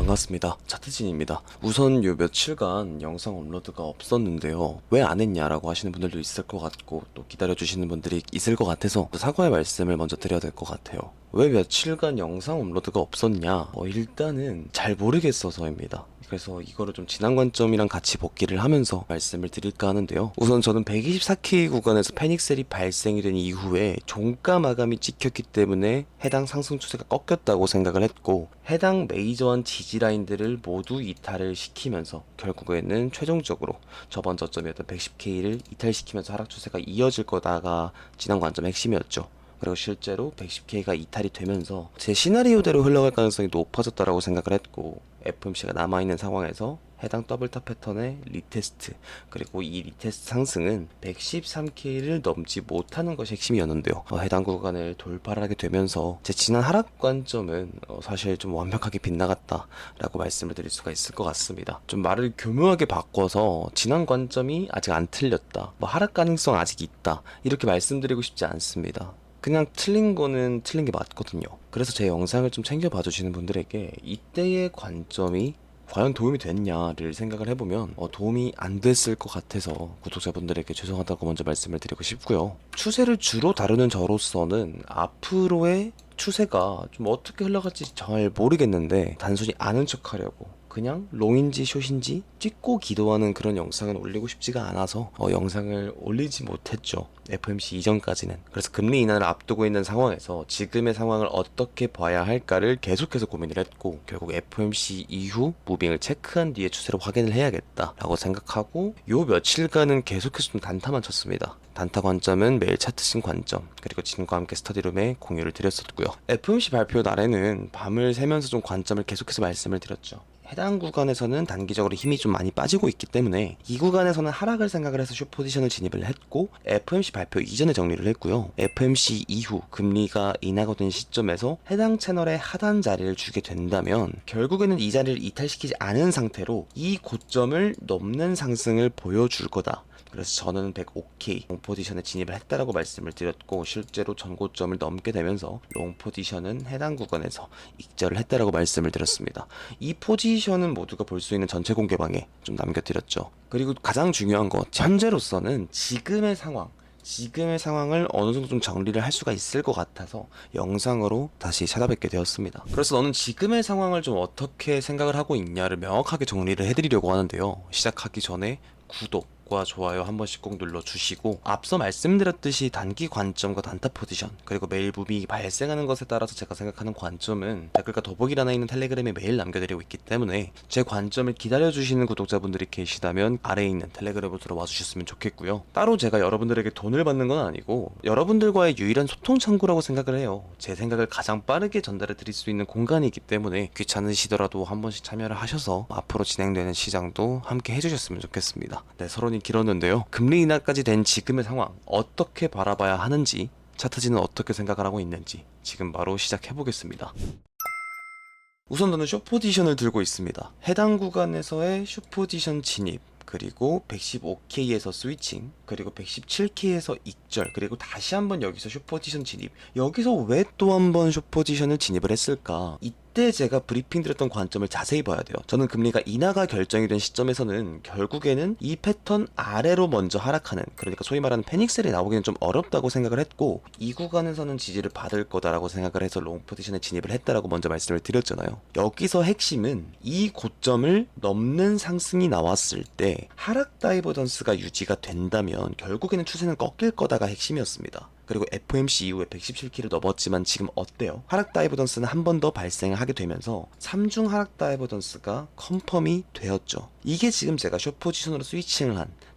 반갑습니다. 차트진입니다. 우선 요 며칠간 영상 업로드가 없었는데요. 왜 안 했냐라고 하시는 분들도 있을 것 같고 또 기다려주시는 분들이 있을 것 같아서 사과의 말씀을 먼저 드려야 될 것 같아요. 왜 며칠간 영상 업로드가 없었냐? 일단은 잘 모르겠어서입니다. 그래서 이거를 좀 지난 관점이랑 같이 복기를 하면서 말씀을 드릴까 하는데요. 우선 저는 124K 구간에서 패닉셀이 발생이 된 이후에 종가 마감이 찍혔기 때문에 해당 상승 추세가 꺾였다고 생각을 했고, 해당 메이저한 지지라인들을 모두 이탈을 시키면서 결국에는 최종적으로 저번 저점이었던 110K를 이탈시키면서 하락 추세가 이어질 거다가 지난 관점의 핵심이었죠. 그리고 실제로 110K가 이탈이 되면서 제 시나리오대로 흘러갈 가능성이 높아졌다라고 생각을 했고, FOMC가 남아있는 상황에서 해당 더블탑 패턴의 리테스트, 그리고 이 리테스트 상승은 113K를 넘지 못하는 것이 핵심이었는데요. 해당 구간을 돌파를 하게 되면서 제 지난 하락 관점은 사실 좀 완벽하게 빗나갔다라고 말씀을 드릴 수가 있을 것 같습니다. 좀 말을 교묘하게 바꿔서 지난 관점이 아직 안 틀렸다, 하락 가능성 아직 있다, 이렇게 말씀드리고 싶지 않습니다. 그냥 틀린 거는 틀린 게 맞거든요. 그래서 제 영상을 좀 챙겨봐 주시는 분들에게 이때의 관점이 과연 도움이 됐냐를 생각을 해보면 도움이 안 됐을 것 같아서 구독자분들에게 죄송하다고 먼저 말씀을 드리고 싶고요. 추세를 주로 다루는 저로서는 앞으로의 추세가 좀 어떻게 흘러갈지 잘 모르겠는데, 단순히 아는 척 하려고 그냥 롱인지 숏인지 찍고 기도하는 그런 영상은 올리고 싶지가 않아서 영상을 올리지 못했죠. FOMC 이전까지는. 그래서 금리 인하를 앞두고 있는 상황에서 지금의 상황을 어떻게 봐야 할까를 계속해서 고민을 했고, 결국 FOMC 이후 무빙을 체크한 뒤에 추세로 확인을 해야겠다라고 생각하고 요 며칠간은 계속해서 좀 단타만 쳤습니다. 단타 관점은 매일 차트신 관점, 그리고 진과 함께 스터디룸에 공유를 드렸었고요. FOMC 발표 날에는 밤을 새면서 좀 관점을 계속해서 말씀을 드렸죠. 해당 구간에서는 단기적으로 힘이 좀 많이 빠지고 있기 때문에 이 구간에서는 하락을 생각을 해서 숏 포지션을 진입을 했고, FOMC 발표 이전에 정리를 했고요. FOMC 이후 금리가 인하가 된 시점에서 해당 채널의 하단 자리를 주게 된다면 결국에는 이 자리를 이탈시키지 않은 상태로 이 고점을 넘는 상승을 보여줄 거다. 그래서 저는 105K 롱 포지션에 진입을 했다라고 말씀을 드렸고, 실제로 전고점을 넘게 되면서 롱 포지션은 해당 구간에서 익절을 했다라고 말씀을 드렸습니다. 이 포지션은 모두가 볼 수 있는 전체 공개방에 좀 남겨드렸죠. 그리고 가장 중요한 것, 현재로서는 지금의 상황을 어느 정도 좀 정리를 할 수가 있을 것 같아서 영상으로 다시 찾아뵙게 되었습니다. 그래서 너는 지금의 상황을 좀 어떻게 생각을 하고 있냐를 명확하게 정리를 해드리려고 하는데요. 시작하기 전에 구독과 좋아요 한 번씩 꼭 눌러주시고, 앞서 말씀드렸듯이 단기 관점과 단타 포지션, 그리고 매일 무빙이 발생하는 것에 따라서 제가 생각하는 관점은 댓글과 더보기란에 있는 텔레그램에 매일 남겨드리고 있기 때문에 제 관점을 기다려주시는 구독자분들이 계시다면 아래에 있는 텔레그램으로 들어와 주셨으면 좋겠고요. 따로 제가 여러분들에게 돈을 받는 건 아니고 여러분들과의 유일한 소통 창구라고 생각을 해요. 제 생각을 가장 빠르게 전달해 드릴 수 있는 공간이기 때문에 귀찮으시더라도 한 번씩 참여를 하셔서 앞으로 진행되는 시장도 함께 해주셨으면 좋겠습니다. 네, 서론이 길었는데요. 금리 인하까지 된 지금의 상황 어떻게 바라봐야 하는지, 차트지는 어떻게 생각을 하고 있는지 지금 바로 시작해 보겠습니다. 우선 저는 숏 포지션을 들고 있습니다. 해당 구간에서의 숏 포지션 진입, 그리고 115K에서 스위칭, 그리고 117K에서 익절, 그리고 다시 한번 여기서 숏 포지션 진입. 여기서 왜 또 한번 숏 포지션을 진입을 했을까? 이때 제가 브리핑 드렸던 관점을 자세히 봐야 돼요. 저는 금리가 인하가 결정이 된 시점에서는 결국에는 이 패턴 아래로 먼저 하락하는, 그러니까 소위 말하는 패닉셀이 나오기는 좀 어렵다고 생각을 했고, 이 구간에서는 지지를 받을 거다라고 생각을 해서 롱 포지션에 진입을 했다라고 먼저 말씀을 드렸잖아요. 여기서 핵심은 이 고점을 넘는 상승이 나왔을 때 하락 다이버전스가 유지가 된다면 결국에는 추세는 꺾일 거다가 핵심이었습니다. 그리고 FOMC 이후에 117K를 넘었지만 지금 어때요? 하락 다이버전스는 한 번 더 발생을 하게 되면서 3중 하락 다이버전스가 컨펌이 되었죠. 이게 지금 제가 숏 포지션으로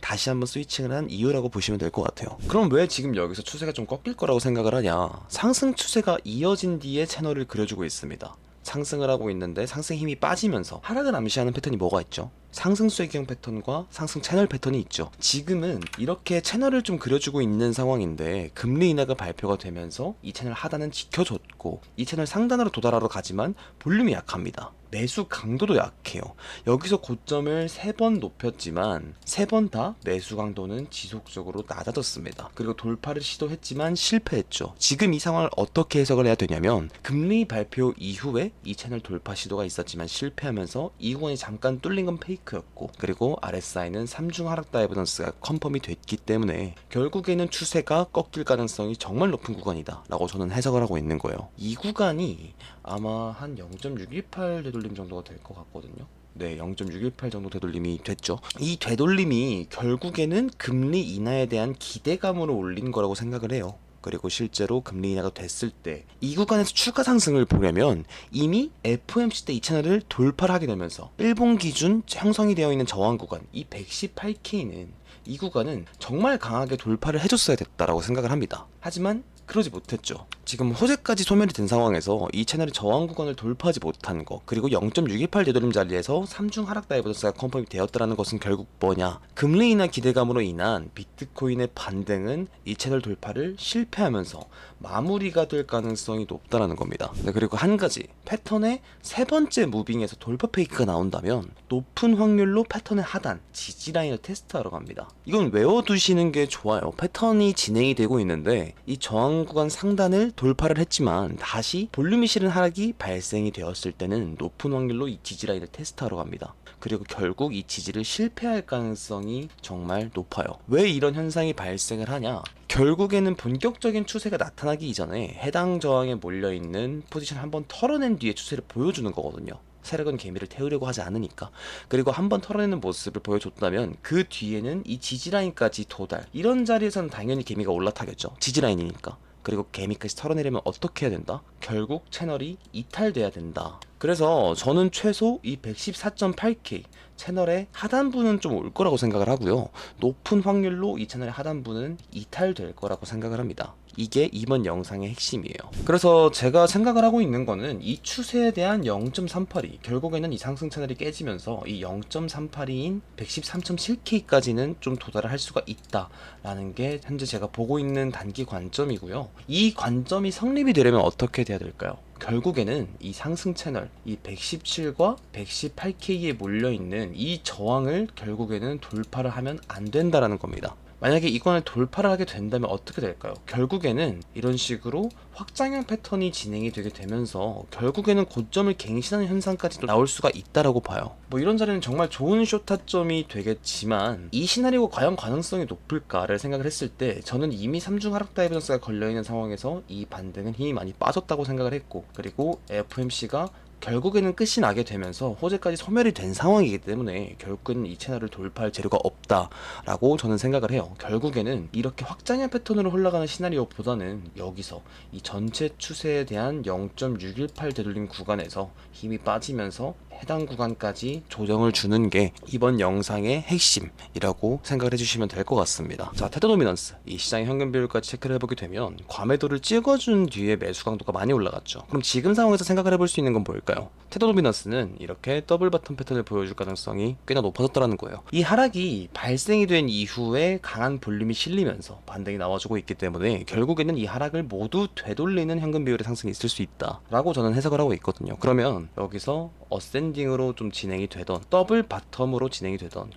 다시 한번 스위칭을 한 이유라고 보시면 될 것 같아요. 그럼 왜 지금 여기서 추세가 좀 꺾일 거라고 생각을 하냐? 상승 추세가 이어진 뒤에 채널을 그려주고 있습니다. 상승을 하고 있는데 상승 힘이 빠지면서 하락을 암시하는 패턴이 뭐가 있죠? 상승 쐐기형 패턴과 상승 채널 패턴이 있죠. 지금은 이렇게 채널을 좀 그려주고 있는 상황인데 금리 인하가 발표가 되면서 이 채널 하단은 지켜줬고 이 채널 상단으로 도달하러 가지만 볼륨이 약합니다. 매수 강도도 약해요. 여기서 고점을 3번 높였지만 3번 다 매수 강도는 지속적으로 낮아졌습니다. 그리고 돌파를 시도했지만 실패했죠. 지금 이 상황을 어떻게 해석을 해야 되냐면 금리 발표 이후에 이 채널 돌파 시도가 있었지만 실패하면서 이 구간이 잠깐 뚫린 건 페이크였고 그리고 RSI는 3중 하락 다이버전스가 컨펌이 됐기 때문에 결국에는 추세가 꺾일 가능성이 정말 높은 구간이다 라고 저는 해석을 하고 있는 거예요. 이 구간이 아마 한 0.618 되돌림 정도가 될 것 같거든요. 네, 0.618 정도 되돌림이 됐죠. 이 되돌림이 결국에는 금리 인하에 대한 기대감으로 올린 거라고 생각을 해요. 그리고 실제로 금리 인하가 됐을 때 이 구간에서 추가 상승을 보려면 이미 FOMC 때 이 채널을 돌파를 하게 되면서 일본 기준 형성이 되어 있는 저항 구간 이 118K는 이 구간은 정말 강하게 돌파를 해줬어야 됐다라고 생각을 합니다. 하지만 그러지 못했죠. 지금 호재까지 소멸이 된 상황에서 이 채널의 저항 구간을 돌파하지 못한 거 그리고 0.618 되돌림 자리에서 3중 하락 다이버전스가 컨펌이 되었다는 것은 결국 뭐냐, 금리 인하 기대감으로 인한 비트코인의 반등은 이 채널 돌파를 실패하면서 마무리가 될 가능성이 높다라는 겁니다. 네, 그리고 한 가지, 패턴의 세 번째 무빙에서 돌파 페이크가 나온다면 높은 확률로 패턴의 하단 지지라인을 테스트하러 갑니다. 이건 외워두시는 게 좋아요. 패턴이 진행이 되고 있는데 이 저항 구간 상단을 돌파를 했지만 다시 볼륨이 실은 하락이 발생이 되었을 때는 높은 확률로 이 지지라인을 테스트하러 갑니다. 그리고 결국 이 지지를 실패할 가능성이 정말 높아요. 왜 이런 현상이 발생을 하냐? 결국에는 본격적인 추세가 나타나기 이전에 해당 저항에 몰려있는 포지션 한번 털어낸 뒤에 추세를 보여주는 거거든요. 세력은 개미를 태우려고 하지 않으니까. 그리고 한번 털어내는 모습을 보여줬다면 그 뒤에는 이 지지라인까지 도달, 이런 자리에서는 당연히 개미가 올라타겠죠. 지지라인이니까. 그리고 개미까지 털어내려면 어떻게 해야 된다? 결국 채널이 이탈돼야 된다. 그래서 저는 최소 이 114.8K 채널의 하단부는 좀 올 거라고 생각을 하고요. 높은 확률로 이 채널의 하단부는 이탈될 거라고 생각을 합니다. 이게 이번 영상의 핵심이에요. 그래서 제가 생각을 하고 있는 거는 이 추세에 대한 0.382, 결국에는 이 상승 채널이 깨지면서 이 0.382인 113.7K까지는 좀 도달을 할 수가 있다라는 게 현재 제가 보고 있는 단기 관점이고요. 이 관점이 성립이 되려면 어떻게 돼야 될까요? 결국에는 이 상승 채널, 이 117과 118K에 몰려있는 이 저항을 결국에는 돌파를 하면 안 된다라는 겁니다. 만약에 이건을 돌파를 하게 된다면 어떻게 될까요? 결국에는 이런 식으로 확장형 패턴이 진행이 되게 되면서 결국에는 고점을 갱신하는 현상까지도 나올 수가 있다라고 봐요. 뭐 이런 자리는 정말 좋은 쇼타점이 되겠지만 이 시나리오가 과연 가능성이 높을까를 생각을 했을 때 저는 이미 3중 하락 다이버전스가 걸려있는 상황에서 이 반등은 힘이 많이 빠졌다고 생각을 했고, 그리고 FOMC가 결국에는 끝이 나게 되면서 호재까지 소멸이 된 상황이기 때문에 결국은 이 채널을 돌파할 재료가 없다라고 저는 생각을 해요. 결국에는 이렇게 확장형 패턴으로 흘러가는 시나리오보다는 여기서 이 전체 추세에 대한 0.618 되돌림 구간에서 힘이 빠지면서 해당 구간까지 조정을 주는 게 이번 영상의 핵심이라고 생각을 해주시면 될 것 같습니다. 자, 테더 도미넌스, 이 시장의 현금 비율까지 체크를 해보게 되면 과매도를 찍어준 뒤에 매수 강도가 많이 올라갔죠. 그럼 지금 상황에서 생각을 해볼 수 있는 건 뭘까요? 테더 도미넌스는 이렇게 더블 바텀 패턴을 보여줄 가능성이 꽤나 높아졌다는 거예요. 이 하락이 발생이 된 이후에 강한 볼륨이 실리면서 반등이 나와주고 있기 때문에 결국에는 이 하락을 모두 되돌리는 현금 비율의 상승이 있을 수 있다라고 저는 해석을 하고 있거든요. 그러면 여기서 어센딩으로 좀 진행이 되던 더블 바텀으로 진행이 되던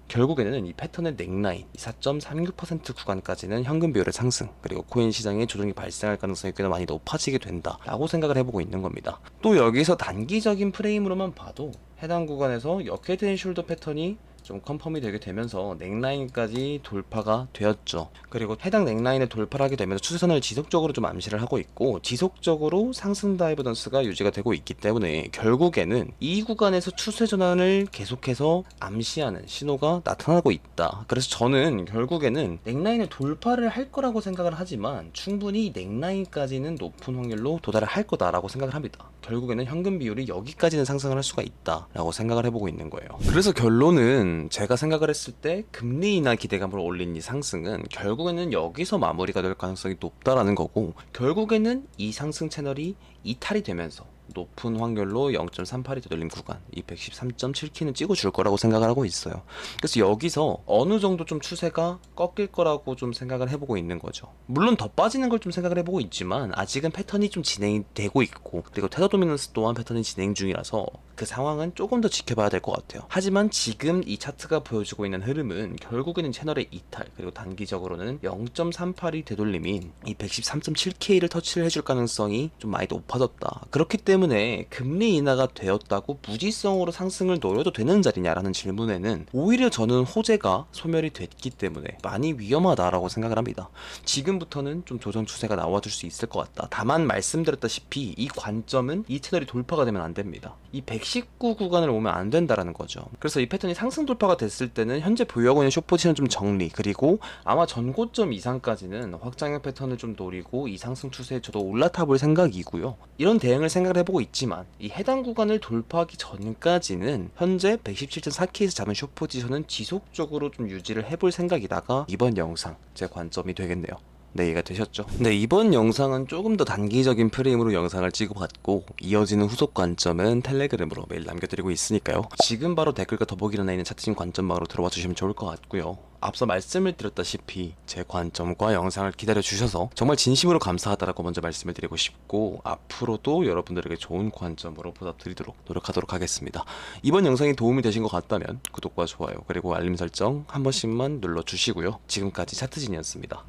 결국에는 이 패턴의 넥라인 4.36% 구간까지는 현금 비율의 상승, 그리고 코인 시장에 조정이 발생할 가능성이 꽤나 많이 높아지게 된다라고 생각을 해보고 있는 겁니다. 또 여기서 단기적인 프레임으로만 봐도 해당 구간에서 역헤드앤 숄더 패턴이 좀 컨펌이 되게 되면서 넥라인까지 돌파가 되었죠. 그리고 해당 넥라인을 돌파를 하게 되면서 추세선을 지속적으로 좀 암시를 하고 있고 지속적으로 상승 다이버전스가 유지가 되고 있기 때문에 결국에는 이 구간에서 추세 전환을 계속해서 암시하는 신호가 나타나고 있다. 그래서 저는 결국에는 넥라인을 돌파를 할 거라고 생각을 하지만 충분히 넥라인까지는 높은 확률로 도달을 할 거다라고 생각을 합니다. 결국에는 현금 비율이 여기까지는 상승을 할 수가 있다라고 생각을 해보고 있는 거예요. 그래서 결론은 제가 생각을 했을 때 금리 인하 기대감으로 올린 이 상승은 결국에는 여기서 마무리가 될 가능성이 높다라는 거고, 결국에는 이 상승 채널이 이탈이 되면서 높은 확률로 0.38이 되돌림 구간, 이 113.7K는 찍어줄 거라고 생각을 하고 있어요. 그래서 여기서 어느 정도 좀 추세가 꺾일 거라고 좀 생각을 해보고 있는 거죠. 물론 더 빠지는 걸 좀 생각을 해보고 있지만 아직은 패턴이 좀 진행이 되고 있고, 그리고 테더 도미넌스 또한 패턴이 진행 중이라서 그 상황은 조금 더 지켜봐야 될 것 같아요. 하지만 지금 이 차트가 보여주고 있는 흐름은 결국에는 채널의 이탈, 그리고 단기적으로는 0.38이 되돌림인 이 113.7K를 터치를 해줄 가능성이 좀 많이 높아졌다. 그렇기 때문에 금리 인하가 되었다고 무지성으로 상승을 노려도 되는 자리냐라는 질문에는 오히려 저는 호재가 소멸이 됐기 때문에 많이 위험하다라고 생각을 합니다. 지금부터는 좀 조정 추세가 나와줄 수 있을 것 같다. 다만 말씀드렸다시피 이 관점은 이 채널이 돌파가 되면 안 됩니다. 이 119 구간을 오면 안 된다라는 거죠. 그래서 이 패턴이 상승 돌파가 됐을 때는 현재 보유하고 있는 숏포지션 좀 정리, 그리고 아마 전고점 이상까지는 확장형 패턴을 좀 노리고 이 상승 추세에 저도 올라타 볼 생각이고요. 이런 대응을 생각을 해보고 있지만 이 해당 구간을 돌파하기 전까지는 현재 117.4K에서 잡은 숏포지션은 지속적으로 좀 유지를 해볼 생각이다가 이번 영상 제 관점이 되겠네요. 네, 이해가 되셨죠? 네, 이번 영상은 조금 더 단기적인 프레임으로 영상을 찍어봤고, 이어지는 후속 관점은 텔레그램으로 매일 남겨드리고 있으니까요. 지금 바로 댓글과 더보기란에 있는 차트진 관점방으로 들어와 주시면 좋을 것 같고요. 앞서 말씀을 드렸다시피 제 관점과 영상을 기다려주셔서 정말 진심으로 감사하다라고 먼저 말씀을 드리고 싶고, 앞으로도 여러분들에게 좋은 관점으로 보답드리도록 노력하도록 하겠습니다. 이번 영상이 도움이 되신 것 같다면 구독과 좋아요 그리고 알림 설정 한 번씩만 눌러주시고요. 지금까지 차트진이었습니다.